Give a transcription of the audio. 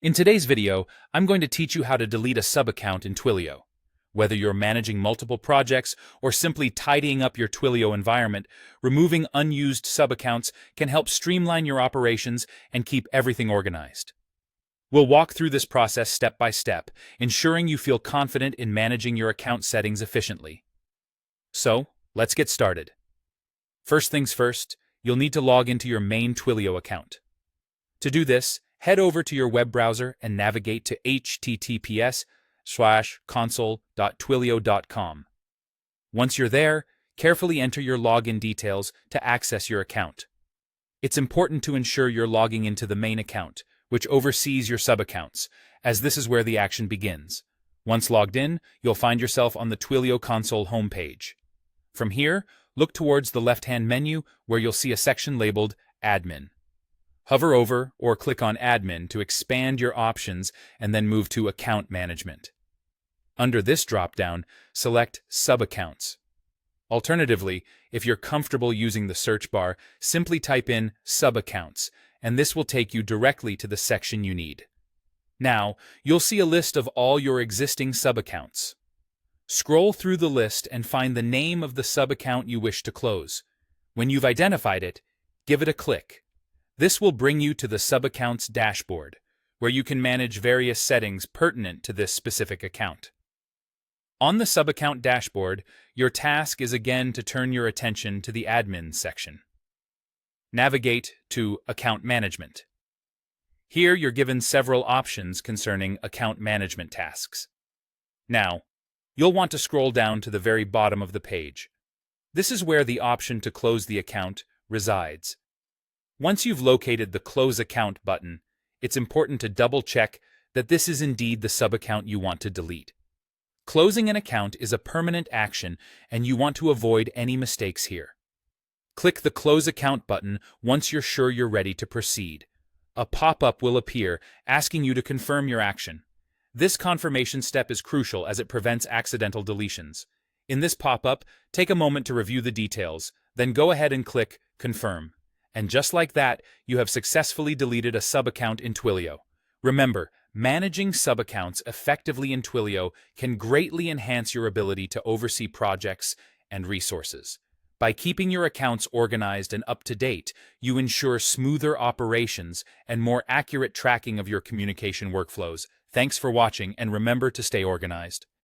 In today's video, I'm going to teach you how to delete a subaccount in Twilio. Whether you're managing multiple projects or simply tidying up your Twilio environment, removing unused subaccounts can help streamline your operations and keep everything organized. We'll walk through this process step by step, ensuring you feel confident in managing your account settings efficiently. So, let's get started. First things first, you'll need to log into your main Twilio account. To do this, head over to your web browser and navigate to https://console.twilio.com. Once you're there, carefully enter your login details to access your account. It's important to ensure you're logging into the main account, which oversees your subaccounts, as this is where the action begins. Once logged in, you'll find yourself on the Twilio console homepage. From here, look towards the left-hand menu where you'll see a section labeled Admin. Hover over or click on Admin to expand your options and then move to Account Management. Under this drop-down, select Subaccounts. Alternatively, if you're comfortable using the search bar, simply type in Subaccounts, and this will take you directly to the section you need. Now, you'll see a list of all your existing subaccounts. Scroll through the list and find the name of the subaccount you wish to close. When you've identified it, give it a click. This will bring you to the Subaccount's dashboard, where you can manage various settings pertinent to this specific account. On the Subaccount dashboard, your task is again to turn your attention to the Admin section. Navigate to Account Management. Here you're given several options concerning account management tasks. Now, you'll want to scroll down to the very bottom of the page. This is where the option to close the account resides. Once you've located the Close Account button, it's important to double-check that this is indeed the subaccount you want to delete. Closing an account is a permanent action, and you want to avoid any mistakes here. Click the Close Account button once you're sure you're ready to proceed. A pop-up will appear asking you to confirm your action. This confirmation step is crucial as it prevents accidental deletions. In this pop-up, take a moment to review the details, then go ahead and click Confirm. And just like that, you have successfully deleted a subaccount in Twilio. Remember, managing subaccounts effectively in Twilio can greatly enhance your ability to oversee projects and resources. By keeping your accounts organized and up to date, you ensure smoother operations and more accurate tracking of your communication workflows. Thanks for watching, and remember to stay organized.